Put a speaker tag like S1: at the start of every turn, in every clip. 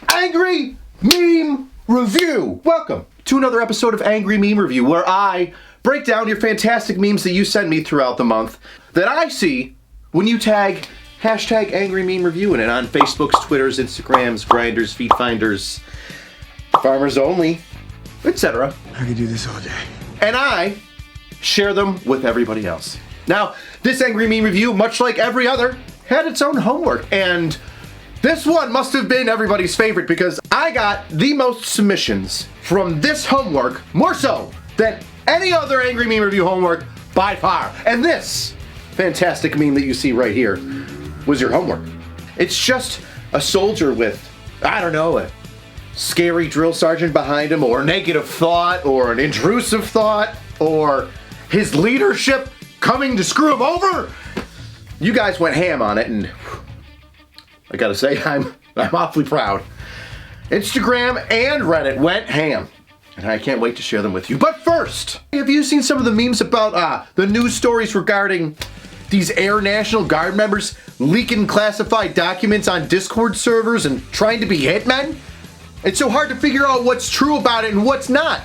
S1: Angry Meme Review. Welcome to another episode of Angry Meme Review, where I break down your fantastic memes that you send me throughout the month that I see when you tag hashtag Angry Meme Review in it on Facebook's, Twitters, Instagrams, Grinders, Feet Finders, Farmers Only, etc.
S2: I could do this all day.
S1: And I share them with everybody else. Now, this Angry Meme Review, much like every other, had its own homework, and this one must have been everybody's favorite because I got the most submissions from this homework, more so than any other Angry Meme Review homework by far. And this fantastic meme that you see right here was your homework. It's just a soldier with, I don't know, a scary drill sergeant behind him, or a negative thought, or an intrusive thought, or his leadership coming to screw him over. You guys went ham on it, and I gotta say, I'm awfully proud. Instagram and Reddit went ham, and I can't wait to share them with you. But first, have you seen some of the memes about the news stories regarding these Air National Guard members leaking classified documents on Discord servers and trying to be hitmen? It's so hard to figure out what's true about it and what's not.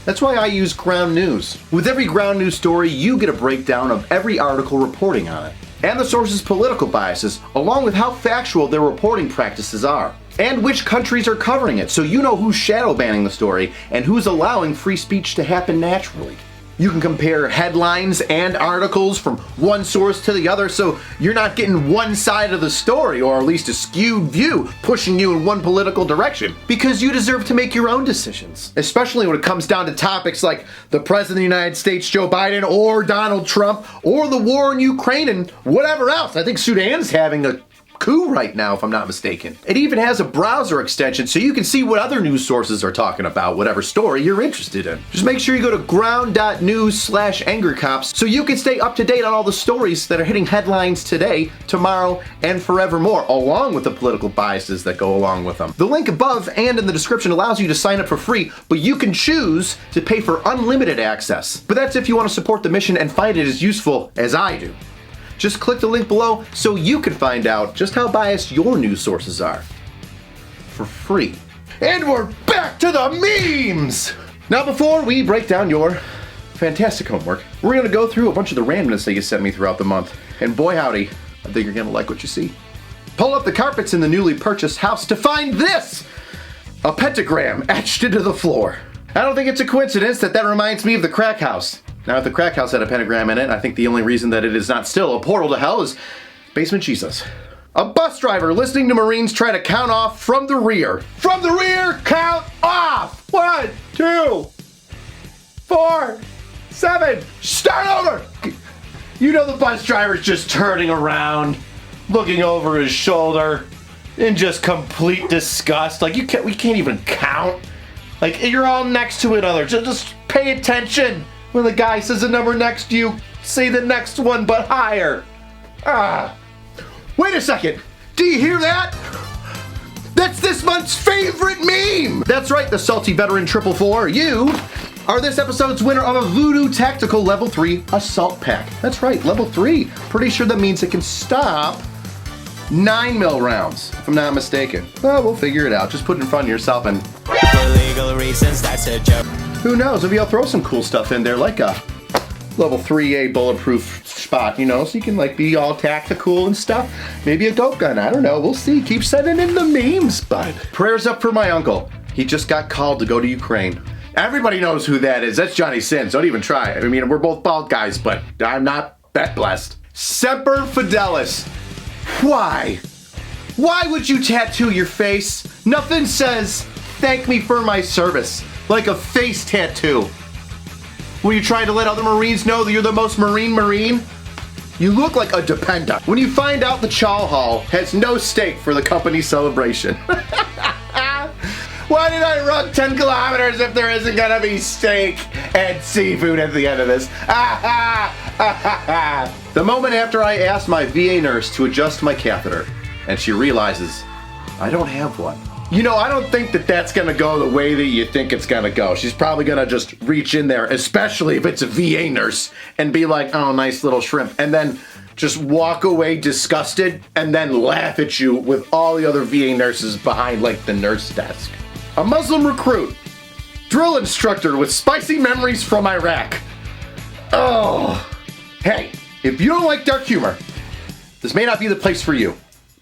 S1: That's why I use Ground News. With every Ground News story, you get a breakdown of every article reporting on it, and the source's political biases, along with how factual their reporting practices are, and which countries are covering it, so you know who's shadow banning the story and who's allowing free speech to happen naturally. You can compare headlines and articles from one source to the other, so you're not getting one side of the story, or at least a skewed view, pushing you in one political direction, because you deserve to make your own decisions, especially when it comes down to topics like the President of the United States, Joe Biden, or Donald Trump, or the war in Ukraine, and whatever else. I think Sudan's having a coup right now, if I'm not mistaken. It even has a browser extension so you can see what other news sources are talking about, whatever story you're interested in. Just make sure you go to ground.news/angercops so you can stay up to date on all the stories that are hitting headlines today, tomorrow, and forevermore, along with the political biases that go along with them. The link above and in the description allows you to sign up for free, but you can choose to pay for unlimited access. But that's if you want to support the mission and find it as useful as I do. Just click the link below so you can find out just how biased your news sources are. For free. And we're back to the memes! Now, before we break down your fantastic homework, we're going to go through a bunch of the randomness that you sent me throughout the month. And boy howdy, I think you're going to like what you see. Pull up the carpets in the newly purchased house to find this! A pentagram etched into the floor. I don't think it's a coincidence that reminds me of the crack house. Now, if the crack house had a pentagram in it, I think the only reason that it is not still a portal to hell is Basement Jesus. A bus driver listening to Marines try to count off from the rear. From the rear, count off! 1, 2, 4, 7. Start over! You know the bus driver's just turning around, looking over his shoulder in just complete disgust. Like, we can't even count. Like, you're all next to each other. Just pay attention. When the guy says a number next to you, say the next one but higher. Wait a second. Do you hear that? That's this month's favorite meme. That's right, the salty veteran 444. You are this episode's winner of a Voodoo Tactical Level 3 Assault Pack. That's right, Level 3. Pretty sure that means it can stop 9mm rounds, if I'm not mistaken. Well, we'll figure it out. Just put it in front of yourself and...
S3: For legal reasons, that's a joke.
S1: Who knows, maybe I'll throw some cool stuff in there, like a level 3A bulletproof spot, you know, so you can like be all tactical and stuff. Maybe a dope gun, I don't know, we'll see. Keep sending in the memes, bud. Prayers up for my uncle. He just got called to go to Ukraine. Everybody knows who that is. That's Johnny Sins. Don't even try. I mean, we're both bald guys, but I'm not that blessed. Semper Fidelis. Why? Why would you tattoo your face? Nothing says, thank me for my service, like a face tattoo. When you try to let other Marines know that you're the most Marine, you look like a dependent. When you find out the Chow Hall has no stake for the company celebration. Why did I run 10 kilometers if there isn't gonna be steak and seafood at the end of this? The moment after I asked my VA nurse to adjust my catheter, and she realizes I don't have one. You know, I don't think that that's gonna go the way that you think it's gonna go. She's probably gonna just reach in there, especially if it's a VA nurse, and be like, oh, nice little shrimp. And then just walk away disgusted and then laugh at you with all the other VA nurses behind like the nurse desk. A Muslim recruit, drill instructor with spicy memories from Iraq. Oh, hey, if you don't like dark humor, this may not be the place for you.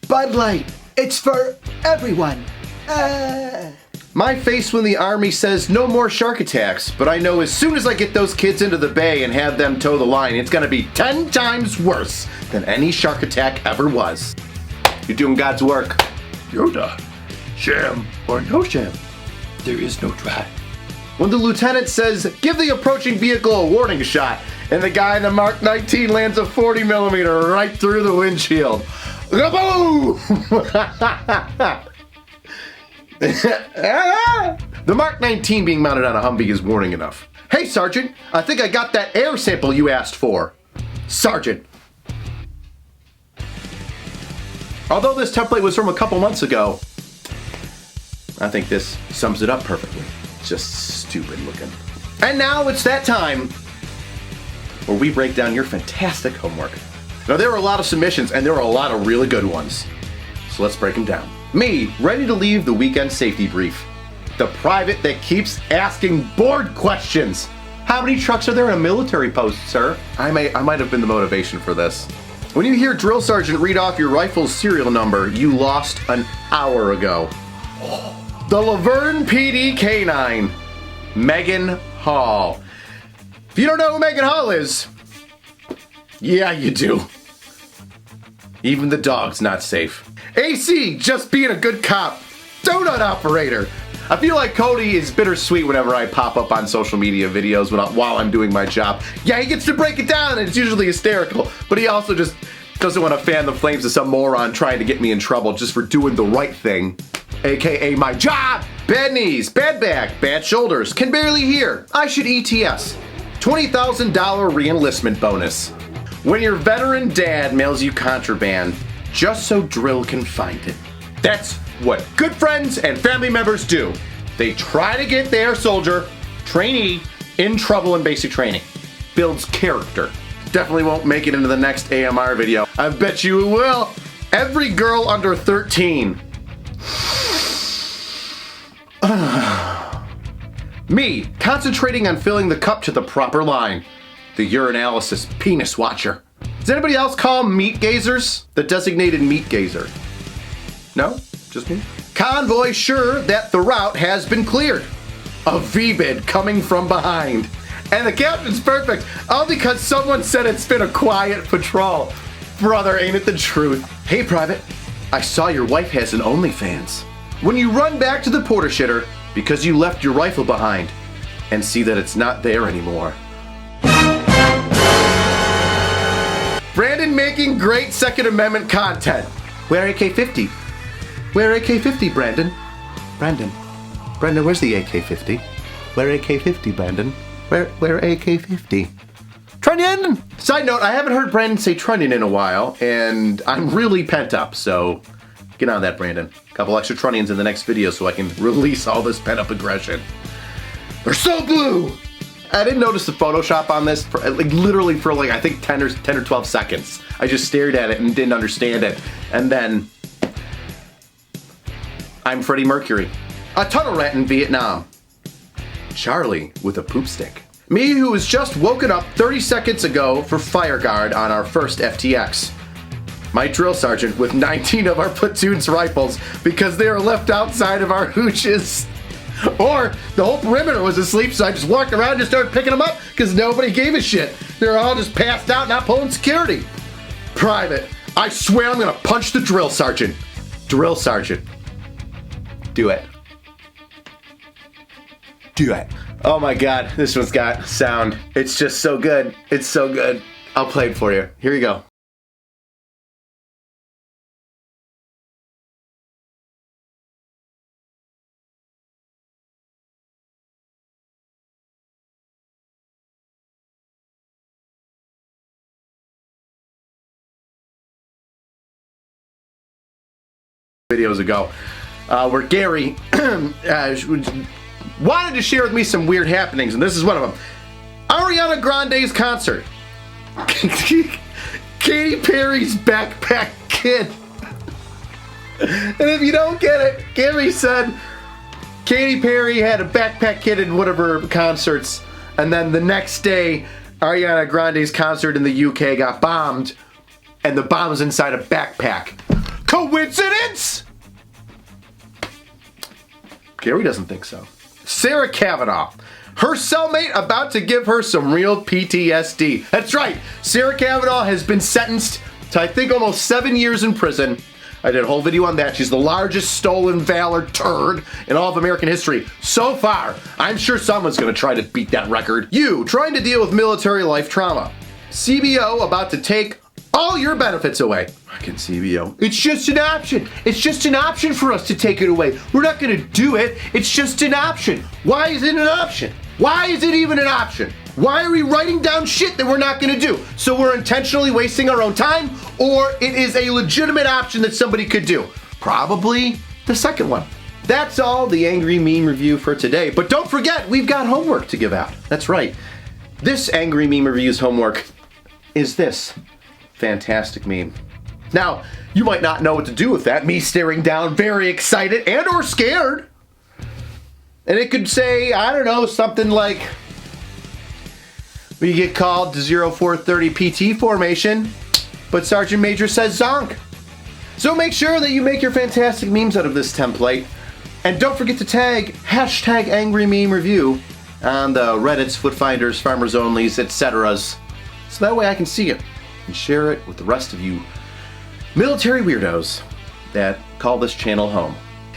S2: Bud Light, it's for everyone.
S1: My face when the army says no more shark attacks, but I know as soon as I get those kids into the bay and have them toe the line, it's gonna be 10 times worse than any shark attack ever was. You're doing God's work. Yoda, sham or no sham, there is no try. When the lieutenant says, give the approaching vehicle a warning shot, and the guy in the Mark 19 lands a 40 millimeter right through the windshield. Kaboom! The Mark 19 being mounted on a Humvee is warning enough. Hey, Sergeant, I think I got that air sample you asked for. Sergeant. Although this template was from a couple months ago, I think this sums it up perfectly. It's just stupid looking. And now it's that time where we break down your fantastic homework. Now, there were a lot of submissions, and there were a lot of really good ones. So let's break them down. Me, ready to leave the weekend safety brief. The private that keeps asking board questions. How many trucks are there in a military post, sir? I might have been the motivation for this. When you hear drill sergeant read off your rifle's serial number, you lost an hour ago. The Laverne PD K9, Megan Hall. If you don't know who Megan Hall is, yeah, you do. Even the dog's not safe. AC, just being a good cop. Donut operator. I feel like Cody is bittersweet whenever I pop up on social media videos while I'm doing my job. Yeah, he gets to break it down and it's usually hysterical, but he also just doesn't want to fan the flames of some moron trying to get me in trouble just for doing the right thing, aka my job. Bad knees, bad back, bad shoulders, can barely hear. I should ETS. $20,000 re-enlistment bonus. When your veteran dad mails you contraband, just so drill can find it. That's what good friends and family members do. They try to get their soldier, trainee, in trouble in basic training. Builds character. Definitely won't make it into the next AMR video. I bet you it will. Every girl under 13. Me, concentrating on filling the cup to the proper line. The urinalysis penis watcher. Does anybody else call meat gazers the designated meat gazer? No? Just me? Convoy sure that the route has been cleared. A V-bid coming from behind. And the captain's perfect, all because someone said it's been a quiet patrol. Brother, ain't it the truth? Hey, Private, I saw your wife has an OnlyFans. When you run back to the porta shitter because you left your rifle behind and see that it's not there anymore. Brandon making great Second Amendment content. Where AK-50? Where AK-50, Brandon? Brandon, where's the AK-50? Where AK-50, Brandon? Where AK-50? Trunnion! Side note, I haven't heard Brandon say Trunnion in a while, and I'm really pent up, so get on that, Brandon. A couple extra Trunnions in the next video so I can release all this pent-up aggression. They're so blue! I didn't notice the Photoshop on this, literally for I think 10 or 12 seconds. I just stared at it and didn't understand it, and then I'm Freddie Mercury. A tunnel rat in Vietnam. Charlie with a poop stick. Me who was just woken up 30 seconds ago for fire guard on our first FTX. My drill sergeant with 19 of our platoon's rifles because they were left outside of our hooches. Or the whole perimeter was asleep, so I just walked around and just started picking them up because nobody gave a shit. They were all just passed out, not pulling security. Private, I swear I'm gonna punch the drill sergeant. Drill sergeant. Do it. Do it. Oh my god, this one's got sound. It's just so good. It's so good. I'll play it for you. Here you go. Videos ago, where Gary wanted to share with me some weird happenings, and this is one of them. Ariana Grande's concert. Katy Perry's Backpack Kid. And if you don't get it, Gary said Katy Perry had a backpack kid in one of her concerts, and then the next day, Ariana Grande's concert in the UK got bombed, and the bomb was inside a backpack. Coincidence? Gary doesn't think so. Sarah Kavanaugh. Her cellmate about to give her some real PTSD. That's right, Sarah Kavanaugh has been sentenced to, I think, almost 7 years in prison. I did a whole video on that. She's the largest stolen valor turd in all of American history. So far, I'm sure someone's gonna try to beat that record. You, trying to deal with military life trauma. CBO about to take all your benefits away. Fucking CBO. It's just an option. It's just an option for us to take it away. We're not gonna do it. It's just an option. Why is it an option? Why is it even an option? Why are we writing down shit that we're not gonna do? So we're intentionally wasting our own time, or it is a legitimate option that somebody could do? Probably the second one. That's all the Angry Meme review for today. But don't forget, we've got homework to give out. That's right. This Angry Meme review's homework is this fantastic meme. Now, you might not know what to do with that. Me staring down, very excited and or scared. And it could say, I don't know, something like, we get called to 0430 PT formation, but Sergeant Major says zonk. So make sure that you make your fantastic memes out of this template. And don't forget to tag hashtag Angry Meme Review on the Reddits, Footfinders, Farmers Onlys, etc.s. So that way I can see it and share it with the rest of you military weirdos that call this channel home.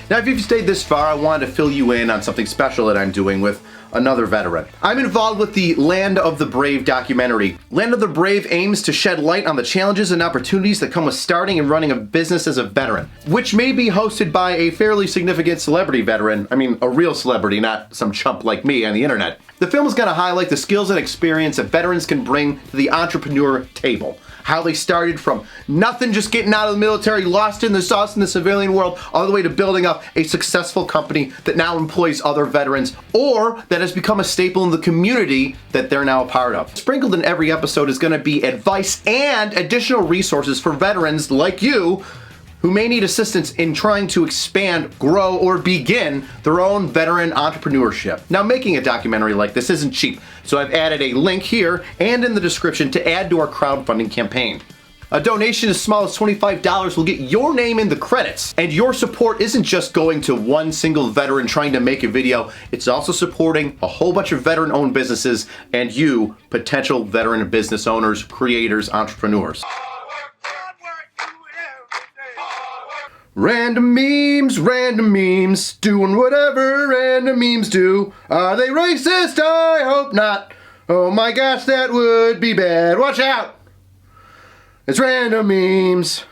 S1: Now, if you've stayed this far, I wanted to fill you in on something special that I'm doing with another veteran. I'm involved with the Land of the Brave documentary. Land of the Brave aims to shed light on the challenges and opportunities that come with starting and running a business as a veteran, which may be hosted by a fairly significant celebrity veteran. I mean, a real celebrity, not some chump like me on the internet. The film is going to highlight the skills and experience that veterans can bring to the entrepreneur table. How they started from nothing, just getting out of the military, lost in the sauce in the civilian world, all the way to building up a successful company that now employs other veterans, or that has become a staple in the community that they're now a part of. Sprinkled in every episode is going to be advice and additional resources for veterans like you who may need assistance in trying to expand, grow, or begin their own veteran entrepreneurship. Now, making a documentary like this isn't cheap, so I've added a link here and in the description to add to our crowdfunding campaign. A donation as small as $25 will get your name in the credits, and your support isn't just going to one single veteran trying to make a video, it's also supporting a whole bunch of veteran-owned businesses and you, potential veteran business owners, creators, entrepreneurs. Random memes, doing whatever random memes do. Are they racist? I hope not. Oh my gosh, that would be bad. Watch out! It's random memes.